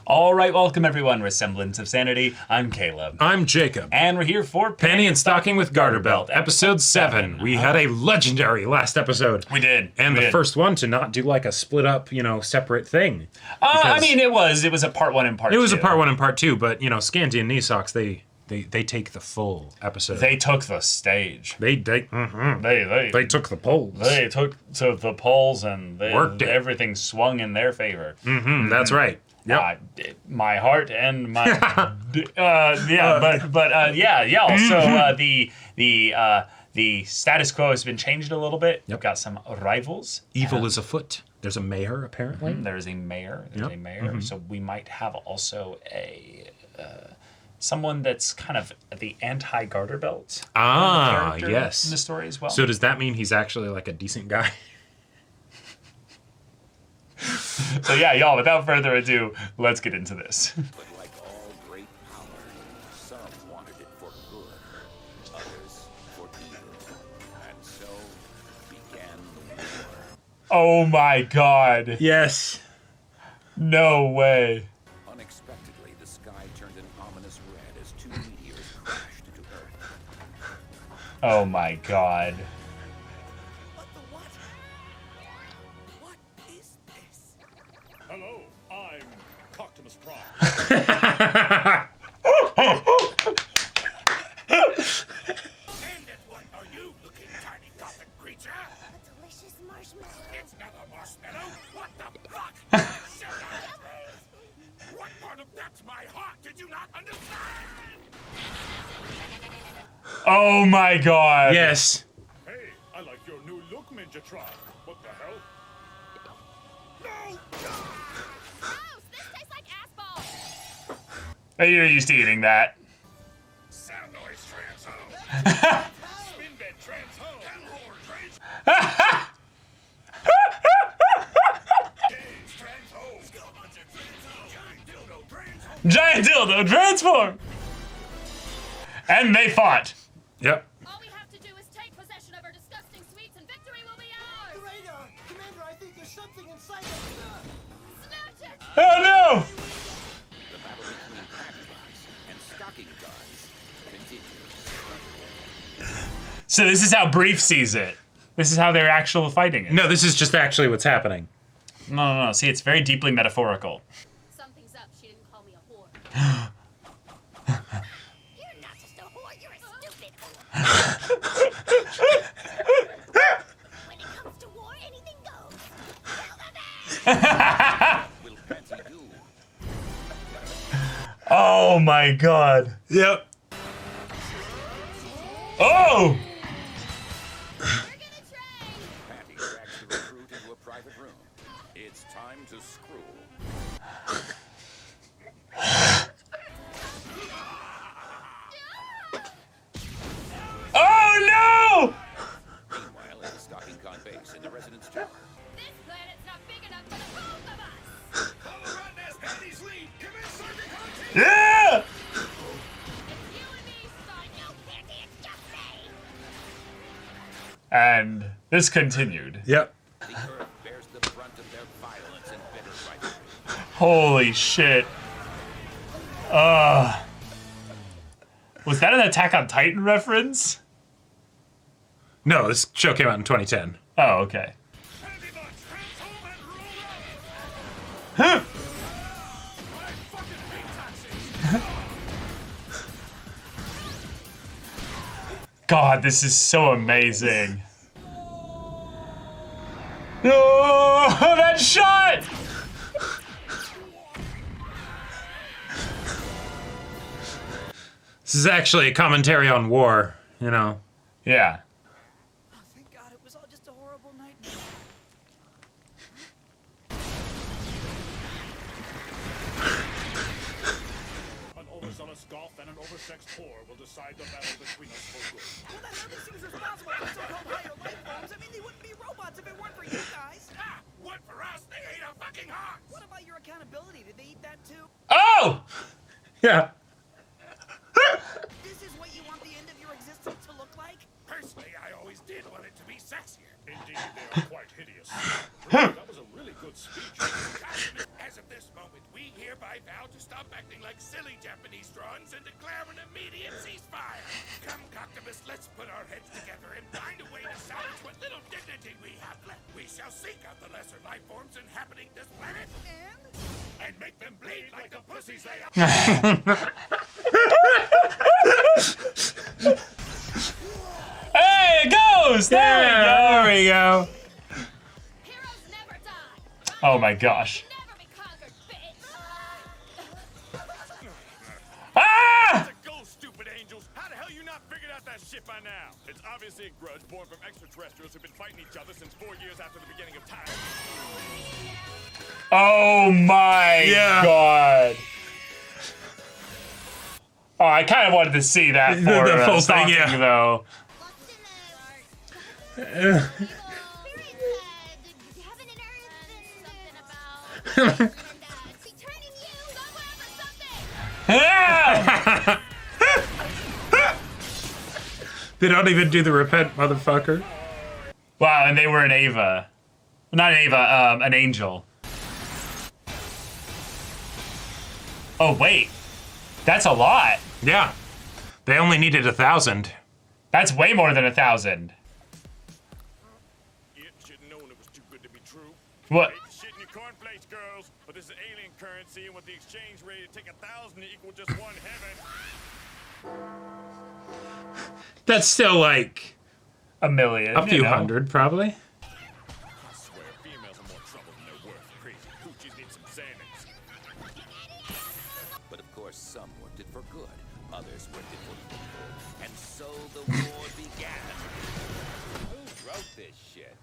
All right, welcome everyone. We're Semblance of Sanity. I'm Caleb. I'm Jacob. And we're here for Panty and Stocking with Garter Belt, episode 7. We had a legendary last episode. We did. And we the did. first one to not do like a split up, separate thing. I mean, it was a part 1 and part 2. It was a part 1 and part 2, but, Scanty and Knee Socks, they take the full episode. They took the stage. They took the polls. They took to the polls and Worked it. Everything swung in their favor. That's right. Yep. My heart and my y'all. So the status quo has been changed a little bit. You've got some rivals. Evil is afoot. There's a mayor, apparently. There's a mayor. Yep. So we might have also a someone that's kind of the anti-Garter Belt. Character yes. In the story as well. So does that mean he's actually like a decent guy? So yeah, y'all, without further ado, let's get into this. But like all great power, some wanted it for good, others for evil. And so began the war. Oh my god. Yes. No way. Unexpectedly, the sky turned an ominous red as 2 meteors crashed into Earth. Oh my god. What the what? What is this? Hello, I'm Coctimus Prime. And at what are you looking, tiny gothic creature? A delicious marshmallow. It's not a marshmallow. What the fuck? Shut up. What part of that's my heart did you not understand? Oh my god. Yes. Hey, I like your new look, Ninjatron. What the hell? No! Gross! This tastes like asphalt. You're used to eating that. Sound noise transhome. Spin bed transhome. Kenmore transhome. Games transhome. Skeleton transhome. Giant dildo transhome. Giant dildo transform. And they fought. Yep. All we have to do is take possession of our disgusting sweets and victory will be ours! Radar! Commander, I think there's something inside of Snatch it! Oh no. The battle between Panty and stocking guns continues. So this is how Brief sees it. This is how they're actually fighting it. No, this is just actually what's happening. No. See, it's very deeply metaphorical. Something's up. She didn't call me a whore. You're not just a whore, you're a stupid whore. When it comes to war, anything goes. Kill the man! Will Panty do? Oh my god. Yep. Oh! We're gonna train! Panty drags the recruit into a private room. It's time to screw. Oh Meanwhile, at the stocking gun base in the residence tower. This planet's not big enough for the both of us! Follow Run as Panty's lead. Commence circuit no! Yeah! It's you and me, son! You candy, it's just me! And this continued. Yep. The Earth bears the brunt of their violence and bitter rivalry. Holy shit. Was that an Attack on Titan reference? No, this show came out in 2010. Oh, okay. Panty Bucks, transhome and roll out! Huh. I fucking hate taxis! God, this is so amazing. No, that shot! This is actually a commentary on war, Yeah. Oh, thank God it was all just a horrible nightmare. An overzealous golf and an oversexed whore will decide the battle between us for good. Well, that hardly seems responsible for so-called higher life forms. I mean, they wouldn't be robots if it weren't for you guys. Ah! What for us? They ate our fucking hearts! What about your accountability? Did they eat that too? Oh! Yeah. This is what you want the end of your existence to look like? Personally, I always did want it to be sexier. Indeed, they are quite hideous. That was a really good speech. As of this moment, we hereby I vow to stop acting like silly Japanese drawings and declare an immediate ceasefire. Come, Coctopus, let's put our heads together and find a way to salvage what little dignity we have left. We shall seek out the lesser life forms inhabiting this planet and make them bleed like the pussies they are. Hey, it goes! There we go! Heroes never die. Oh my gosh. Never be conquered, bitch. Ah! Go, stupid angels! How the hell you not figured out that shit by now? It's obviously a grudge born from extraterrestrials who've been fighting each other since 4 years after the beginning of time. Oh my god. Oh, I kind of wanted to see that for The full thing, stalking, yeah. though. Spirit said, heaven and earth and something about returning you, Ah! They don't even do the repent, motherfucker. Wow, and they were an Ava. Not an Ava, an angel. Oh, wait. That's a lot. Yeah. They only needed 1,000. That's way more than 1,000. You should have known it was too good to be true. What? Hate to shit in your cornflakes, girls, but this is alien currency, and with the exchange rate, it'd take 1,000 to equal just one heaven. That's still like A million. a few hundred, probably. I swear, females are more trouble than they're worth. Crazy coochies need some Xanax. But of course, some worked it for good, others worked it for evil, and so the war began. Who wrote this shit?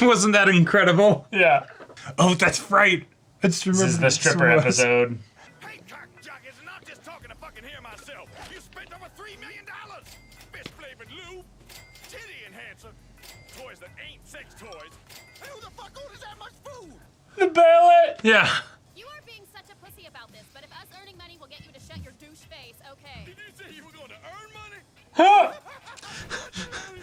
Wasn't that incredible? Yeah. Oh, that's right. Let's This remember is the stripper was. episode. Hey, cock jockers, and I'm just talking to fucking hear myself. You spent over $3 million. Fish-flavored lube, titty enhancer, toys that ain't sex toys. And who the fuck orders that much food? The ballot. Yeah. You are being such a pussy about this, but if us earning money will get you to shut your douche face, okay. Did you say you were going to earn money? Huh.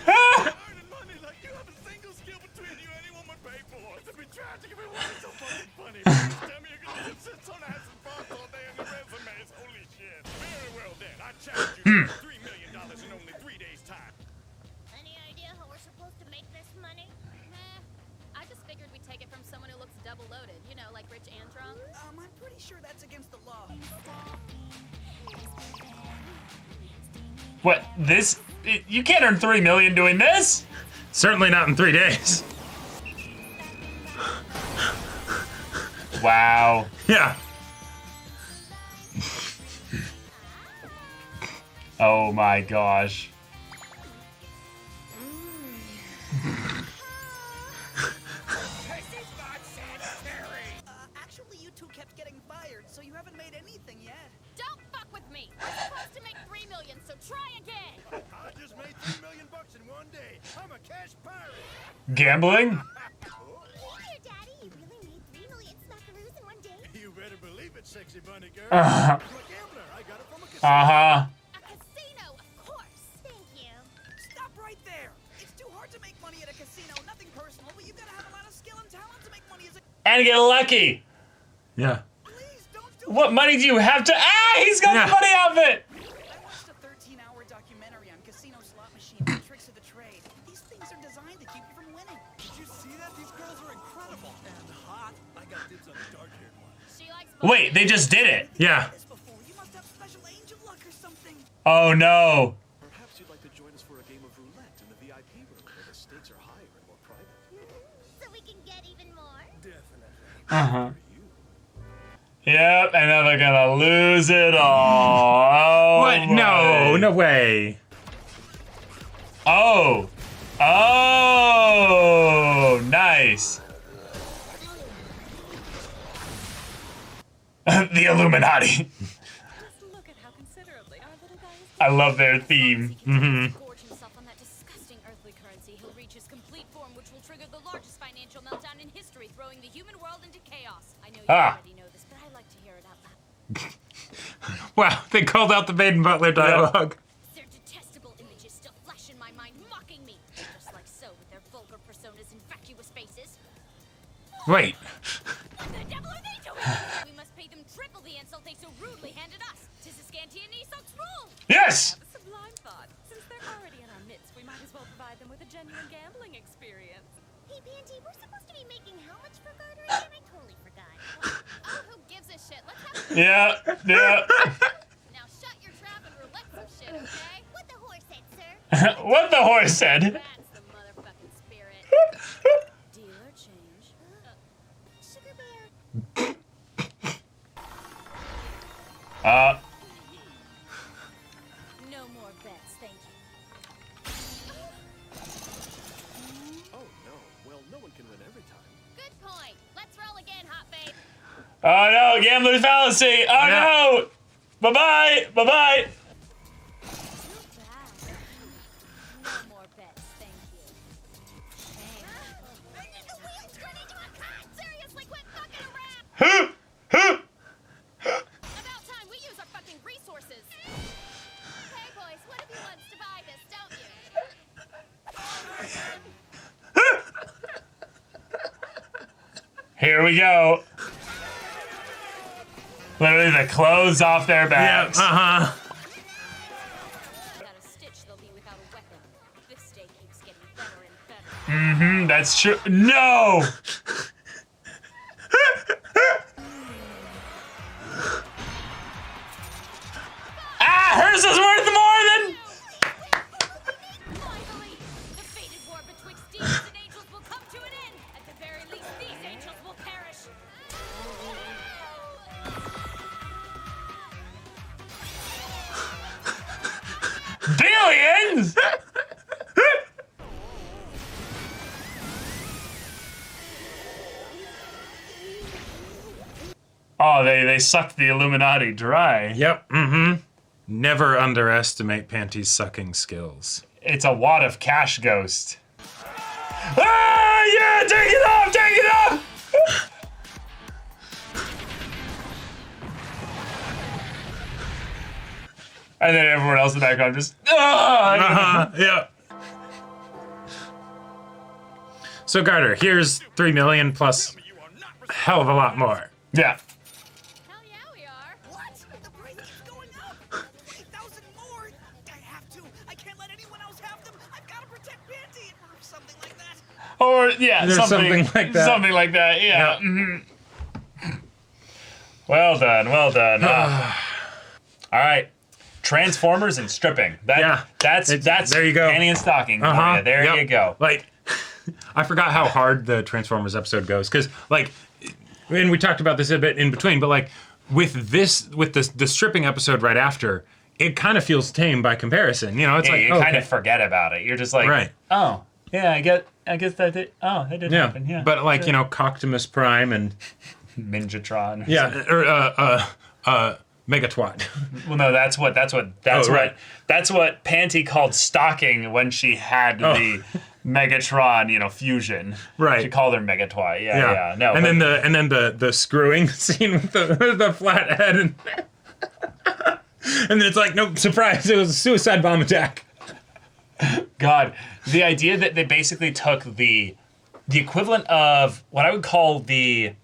Earning money like you have a single skill between you anyone would pay for. It'd be tragic if it wasn't so fucking funny. Please tell me you're gonna sit on ass and farts all day in the resumes. Holy shit. Very well then. I challenge you to $3 million in only 3 days' time. Any idea how we're supposed to make this money? Nah. I just figured we'd take it from someone who looks double loaded, you know, like rich and drunk. I'm pretty sure that's against the law. What? This? You can't earn 3 million doing this. Certainly not in 3 days. Wow. Yeah. Oh my gosh. Actually, you two kept getting fired, so you haven't made anything yet. Don't fuck with me. We're supposed to make 3 million, so try again. I just made $3 million in one day. I'm a cash pirate. Gambling? Here, Daddy, you really made 3 million smackaroos in one day? You better believe it, sexy bunny girl. Uh-huh. I'm a gambler. I got it from a casino. Uh-huh. A casino, of course. Thank you. Stop right there. It's too hard to make money at a casino. Nothing personal, but you gotta have a lot of skill and talent to make money as a. And get lucky. Yeah. Please don't do What money do you have to? Ah, he's got Yeah. the money outfit. I watched a 13-hour documentary on casino slot machines and tricks of the trade. These things are designed to keep you from winning. Did you see that? These girls are incredible and hot. I got dibs on the dark-haired one. She likes Wait, they just did it. Yeah. This before, you must have special angel luck or something. Oh no. Perhaps you'd like to join us for a game of roulette in the VIP room, where the stakes are higher and more private. So we can get even more? Uh-huh. Yep, and then they're gonna lose it all. Oh, What? No, my. no way. Oh. Oh, nice. The Illuminati. Just look at how considerably our little guy is. I love their theme. Mm-hmm. Gorge himself on that disgusting earthly currency, he'll reach his complete form, which will trigger the largest financial meltdown in history, throwing the human world into chaos. I know you already know this, but I like to hear it out loud. Wow, they called out the Baden Butler dialogue. Their detestable images still flash in my mind, mocking me, just like so with their vulgar personas and vacuous faces. Wait. The Yeah. Now shut your trap and roulette some shit, okay? What the horse said, sir? What the horse said. That's the motherfucking spirit. Dealer change. Sugar bear. No more bets, thank you. Oh no. Well, no one can win every time. Good point. Let's roll again, hot babe. Oh no, gambler's fallacy. Oh no. Bye-bye. Bye-bye. Too bad. No more bets, thank you. Thanks. The wheels turn into a car. Seriously, quit fucking around. About time we use our fucking resources. Hey boys, one of you wants to buy this, don't you? Here we go. Literally the clothes off their backs. Uh-huh. Without a stitch, they'll be without a weapon. This day keeps getting better and better. That's true. No! Hers is worth more than... Finally, the fated war betwixt demons and angels will come to an end. At the very least, these angels will perish. Billions? Oh, they sucked the Illuminati dry. Yep. Mm-hmm. Never underestimate Panty's sucking skills. It's a wad of cash ghost. Ah, yeah, take it off, take it off! And then everyone else in the background just, Yeah. So Garter, here's 3 million plus a hell of a lot more. Yeah. Hell yeah, we are. What? The price keeps going up. 8,000 more. I have to. I can't let anyone else have them. I've got to protect Panty or something like that. Or, yeah, There's something like that. Something like that, yeah. Well done, well done. All right. Transformers and stripping. That's there you go. Panty and stocking. Uh-huh. There Yep. you go. Like, I forgot how hard the Transformers episode goes, because, like, and we talked about this a bit in between, but, like, with the stripping episode right after, it kind of feels tame by comparison. You know, it's Yeah, like, you kind of forget about it. You're just like, Right. oh, yeah, I guess that did. Oh, that did happen. Yeah. But, like, you know, Coctimus Prime and Ninjatron. yeah, or Megatwat. Well, no, that's what right. that's what Panty called stocking when she had the Megatron, you know, fusion. Right. She called her Megatwat. Yeah. No. And but- then the screwing scene with the flat head and then it's like, nope, surprise, it was a suicide bomb attack. God, the idea that they basically took the equivalent of what I would call the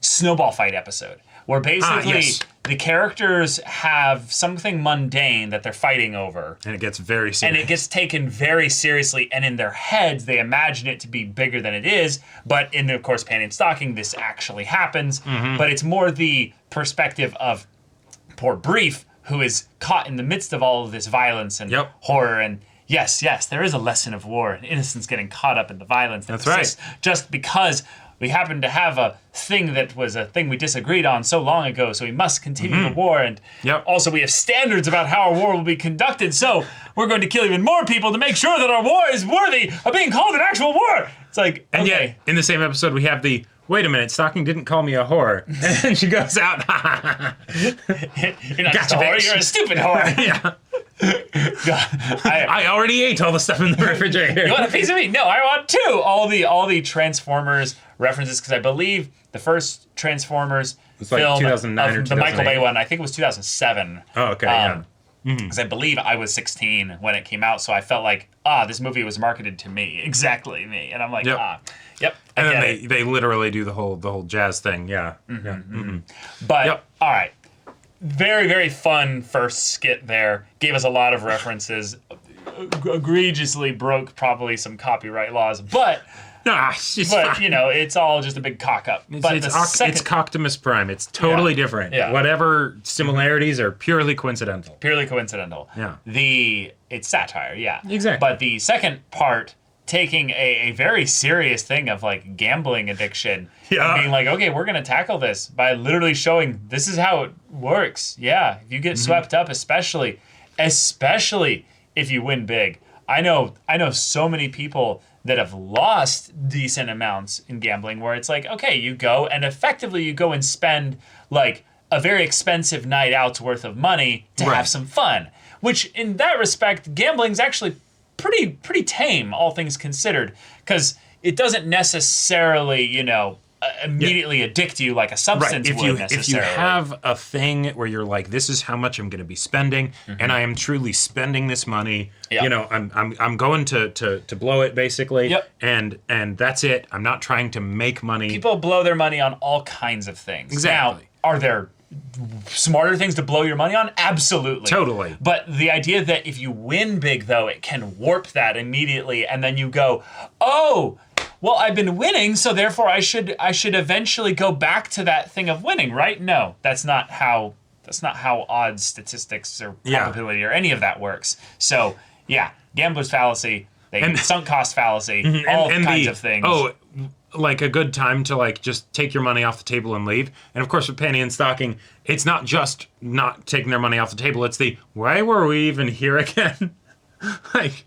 Snowball Fight episode, where basically yes. the characters have something mundane that they're fighting over. And it gets very serious. And it gets taken very seriously, and in their heads, they imagine it to be bigger than it is. But in, of course, Panty and Stocking, this actually happens. Mm-hmm. But it's more the perspective of poor Brief, who is caught in the midst of all of this violence and horror. And yes, there is a lesson of war and innocence getting caught up in the violence. That's right. Just because we happen to have a thing that was a thing we disagreed on so long ago, so we must continue the war. And also we have standards about how our war will be conducted, so we're going to kill even more people to make sure that our war is worthy of being called an actual war. It's like, and okay. yet, in the same episode, we have the, wait a minute, Stocking didn't call me a whore. And she goes out, You're not just Gotcha, a whore, bitch. you're a stupid whore. yeah. God, I already ate all the stuff in the refrigerator. You want a piece of me? No, I want two. All the Transformers references, because I believe the first Transformers It's like film 2009 or of the Michael 2008. Bay one, I think it was 2007. Oh, okay, yeah. Because I believe I was 16 when it came out, so I felt like, this movie was marketed to me, exactly me, and I'm like, Yep. yep. And I then get it. they literally do the whole jazz thing, yeah. But all right, very very fun first skit there. Gave us a lot of references. Egregiously broke probably some copyright laws, but She's but fine. you know, it's all just a big cock up. But It's the second, Coctimus Prime. It's totally Yeah. different. Yeah. Whatever similarities are purely coincidental. purely coincidental. Yeah. It's satire, yeah. Exactly. But the second part, taking a very serious thing of like gambling addiction, Yeah. and being like, okay, we're gonna tackle this by literally showing this is how it works. Yeah, if you get swept up, especially if you win big. I know so many people that have lost decent amounts in gambling where it's like, okay, you go and effectively you go and spend like a very expensive night out's worth of money to Right. have some fun. Which in that respect, gambling's actually pretty tame, all things considered, because it doesn't necessarily, you know, immediately addict you like a substance If would you necessarily. have a thing where you're like, this is how much I'm going to be spending, and I am truly spending this money. Yep. You know, I'm going to blow it basically. Yep. And that's it. I'm not trying to make money. People blow their money on all kinds of things. Exactly. Now, are there smarter things to blow your money on? Absolutely. Totally. But the idea that if you win big, though, it can warp that immediately, and then you go, oh, well, I've been winning, so therefore I should eventually go back to that thing of winning, right? No, that's not how odds, statistics, or probability or any of that works. So yeah, gambler's fallacy, sunk cost fallacy, all kinds of things. Oh, like a good time to like just take your money off the table and leave. And of course with Panty and Stocking, it's not just not taking their money off the table, it's the why were we even here again? Like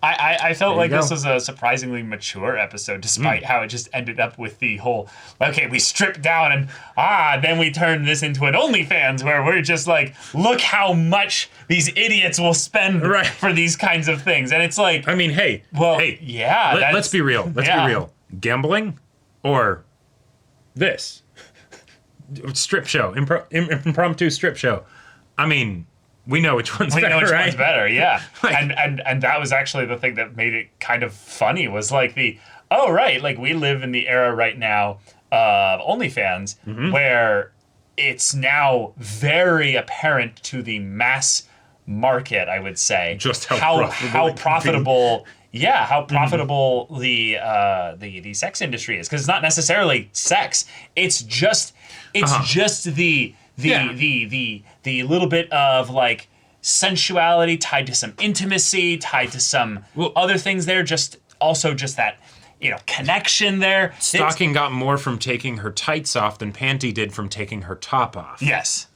I felt like this go. was a surprisingly mature episode, despite how it just ended up with the whole, okay, we stripped down and then we turned this into an OnlyFans where we're just like, look how much these idiots will spend Right. for these kinds of things. And it's like, I mean, hey, yeah. let's be real. Let's be real. Gambling or this strip show, impromptu strip show. I mean, we know which one's better, right? One's better, yeah. Like- and that was actually the thing that made it kind of funny was like like we live in the era right now of OnlyFans where it's now very apparent to the mass market, I would say, Just how profitable it can be. how profitable the sex industry is, because it's not necessarily sex. It's just the little bit of like sensuality tied to some intimacy, tied to some other things there. Just that, you know, connection there. Stocking got more from taking her tights off than Panty did from taking her top off. Yes.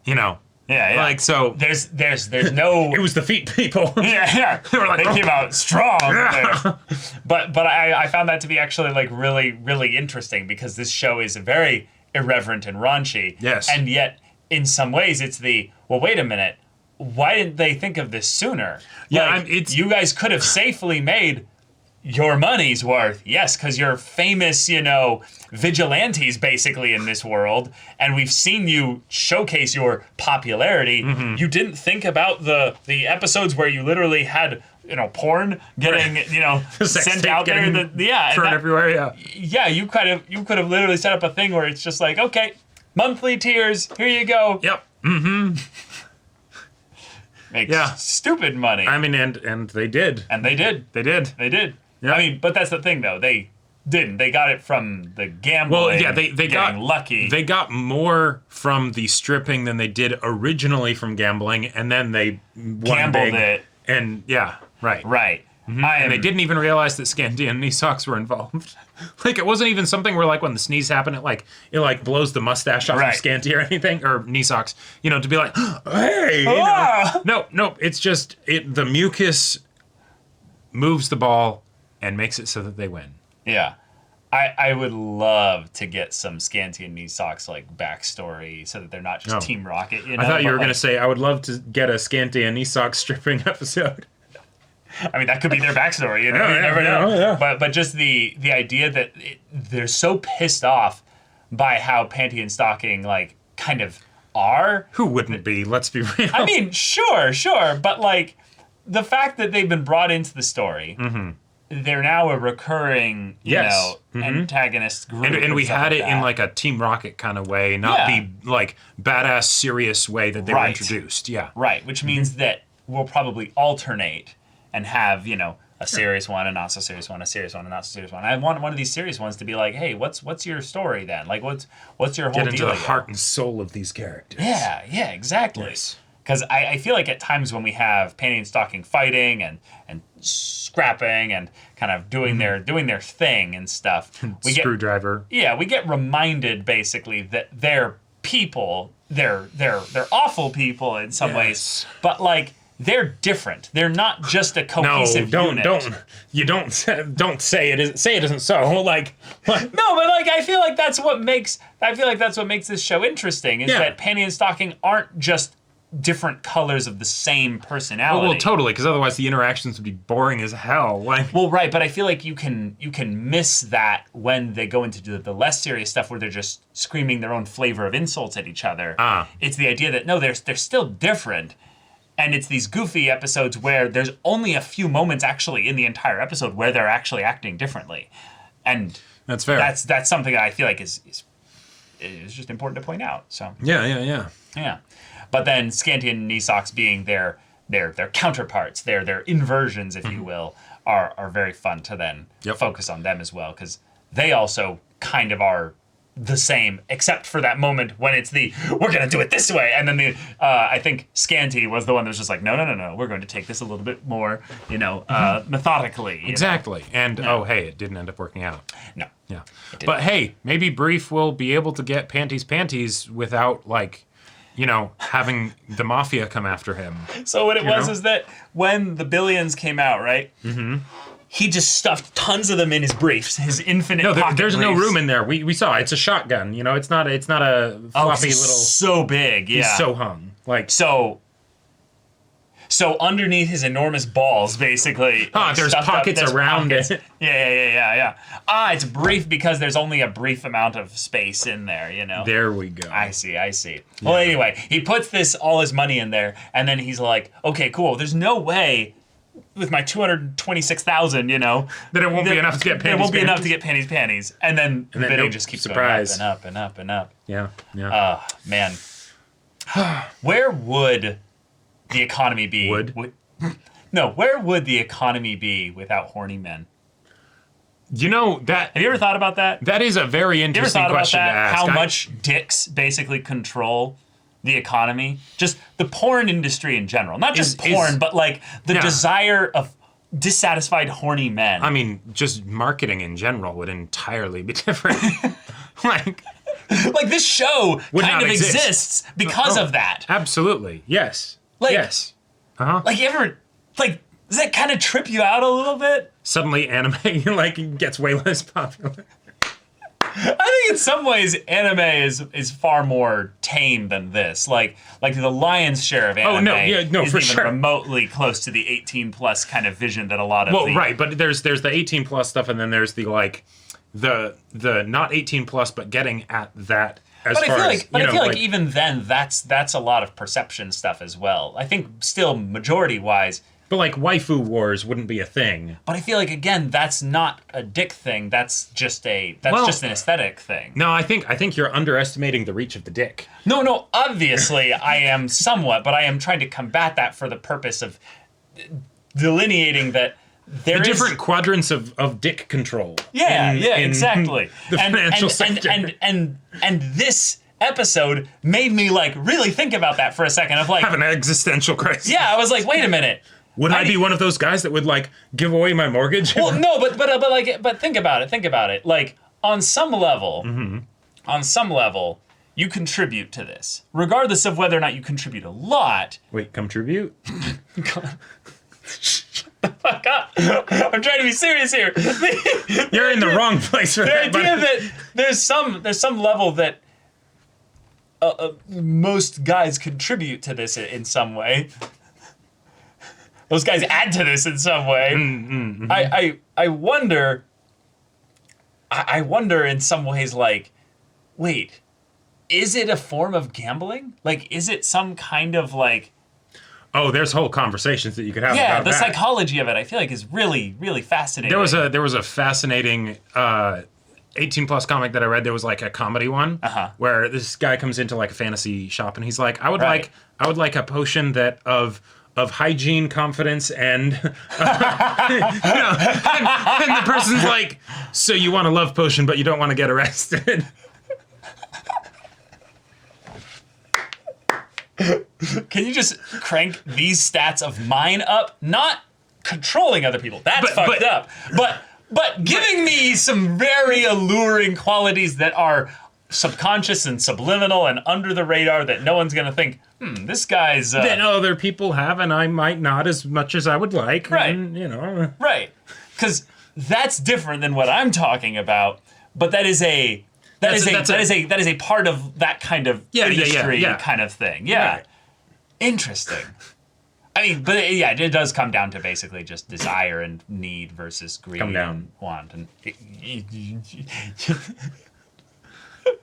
You know. Yeah. Like, so there's no. it was the feet people. Yeah. They came out strong there. But I found that to be actually like really, really interesting, because this show is very irreverent and raunchy. Yes. And yet, in some ways, it's wait a minute, why didn't they think of this sooner? Yeah, like, you guys could have safely made your money's worth. Yes, because you're famous, you know, vigilantes basically in this world, and we've seen you showcase your popularity. You didn't think about the episodes where you literally had, you know, porn getting, you know, sent out there. Thrown everywhere. Yeah, you could have literally set up a thing where it's just like, okay, monthly tiers, here you go. Yep. Make Yeah. stupid money. I mean, and they did. And they did. They did. They did. Yeah. I mean, but that's the thing, though. They didn't. They got it from the gambling. Well, yeah, they got lucky. They got more from the stripping than they did originally from gambling, and then they gambled it. And yeah, right. Right. And they didn't even realize that Scanty and knee socks were involved. Like, it wasn't even something where, like, when the sneeze happened, it blows the mustache off of Scanty or anything, or knee socks, you know, to be like, hey, you know. No, it's just the mucus moves the ball and makes it so that they win. Yeah. I would love to get some Scanty and knee socks like backstory, so that they're not just Team Rocket. You know? I thought you were going to say I would love to get a Scanty and knee socks stripping episode. I mean, that could be their backstory. You know, you never know. Yeah. But just the idea that they're so pissed off by how Panty and Stocking like kind of are. Who wouldn't be? Let's be real. I mean, sure, but like the fact that they've been brought into the story. They're now a recurring, you know, antagonist group. And we had it in like a Team Rocket kind of way, not the like badass serious way that they were introduced. Yeah. Right, which means that we'll probably alternate and have, you know, a serious one, a not so serious one, a serious one, a not so serious one. I want one of these serious ones to be like, hey, what's your story then? Like, what's your whole Get into deal? the heart and soul of these characters. Yeah, exactly. Yes. Because I feel like at times when we have Panty and Stocking fighting and scrapping and kind of doing their thing and stuff, Screwdriver. we get reminded basically that they're people, they're awful people in some ways, but like they're different. They're not just a cohesive unit. Don't say it isn't so. Like what? No, but like I feel like that's what makes this show interesting is that Panty and Stocking aren't just different colors of the same personality. Well, totally, because otherwise the interactions would be boring as hell. Like, well, right, but I feel like you can miss that when they go into the less serious stuff where they're just screaming their own flavor of insults at each other. It's the idea that no, they're still different, and it's these goofy episodes where there's only a few moments actually in the entire episode where they're actually acting differently, and that's fair. That's something that I feel like is just important to point out. So yeah. But then Scanty and Knee Socks being their counterparts, their inversions, if you will, are very fun to then focus on them as well, because they also kind of are the same, except for that moment when it's we're gonna do it this way, and then I think Scanty was the one that was just like, no, we're going to take this a little bit more, methodically. Exactly, and hey, it didn't end up working out. No. Yeah, but hey, maybe Brief will be able to get Panties without like, having the mafia come after him. So what it was is that when the Billions came out, right? Mm-hmm. He just stuffed tons of them in his briefs, his infinite. No, pocket there's briefs. no room in there. We saw it's a shotgun. It's not a floppy little. So big, yeah. He's so hung, like So underneath his enormous balls, basically. There's pockets around it. Yeah. It's brief because there's only a brief amount of space in there, There we go. I see. Yeah. Well, anyway, he puts all his money in there, and then he's like, okay, cool. There's no way with my 226,000, that it won't be enough to get Panties. It won't be enough to get Panties. And then the bidding just keeps going up and up and up and up. Yeah. Man. Where would the economy be? Where would the economy be without horny men? That. Have you ever thought about that? That is a very interesting question to ask. How much dicks basically control the economy? Just the porn industry in general. Not just porn, but like the desire of dissatisfied horny men. I mean, just marketing in general would entirely be different. like this show kind of exists because of that. Absolutely. Yes. Yes. Like you ever does that kind of trip you out a little bit? Suddenly anime gets way less popular. I think in some ways anime is far more tame than this. Like the lion's share of anime isn't for even sure. remotely close to the 18 plus kind of vision that a lot of right, but there's the 18 plus stuff, and then there's the the not 18 plus but getting at that. I feel like even then that's a lot of perception stuff as well. I think still majority wise. But like waifu wars wouldn't be a thing. But I feel like again that's not a dick thing. That's just an aesthetic thing. No, I think you're underestimating the reach of the dick. No, obviously I am somewhat, but I am trying to combat that for the purpose of delineating that there the different quadrants of dick control. Exactly. The financial sector. And this episode made me like really think about that for a second. Of like have an existential crisis. Yeah, I was like, wait a minute. Would I be one of those guys that would like give away my mortgage? Well, no, but think about it. Like on some level, you contribute to this, regardless of whether or not you contribute a lot. Wait, contribute? Shut the fuck up! I'm trying to be serious here. You're in the wrong place for that. The idea that there's some level that most guys contribute to this in some way. Those guys add to this in some way. I wonder in some ways, like, wait, is it a form of gambling? Like, is it some kind of like... Oh, there's whole conversations that you could have about that. Yeah, the psychology of it, I feel like, is really, really fascinating. There was a fascinating 18 plus comic that I read. There was like a comedy one where this guy comes into like a fantasy shop and he's like, I would like a potion that of of hygiene, confidence, and you know, and the person's like, so you want a love potion, but you don't want to get arrested. Can you just crank these stats of mine up? Not controlling other people. That's fucked up. But giving me some very alluring qualities that are subconscious and subliminal and under the radar that no one's gonna think, this guy's that other people have, and I might not as much as I would like. Right. And, you know. Right. Because that's different than what I'm talking about. But that is a that is a part of that kind of industry kind of thing. Yeah. Right. Interesting. I mean, but it does come down to basically just desire and need versus greed and want. And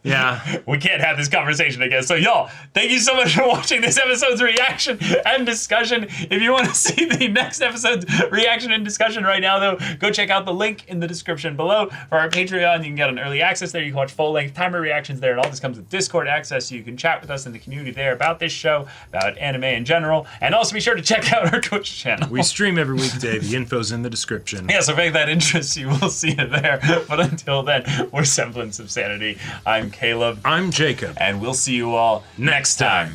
yeah, we can't have this conversation again. So y'all, thank you so much for watching this episode's reaction and discussion. If you want to see the next episode's reaction and discussion right now, though, go check out the link in the description below for our Patreon. You can get an early access there. You can watch full-length timer reactions there, and all this comes with Discord access, so you can chat with us in the community there about this show, about anime in general, and also be sure to check out our Twitch channel. We stream every weekday. The info's in the description. Yeah, so if that interests you, we'll see you there. But until then, we're Semblance of Sanity. I'm Caleb. I'm Jacob. And we'll see you all next time.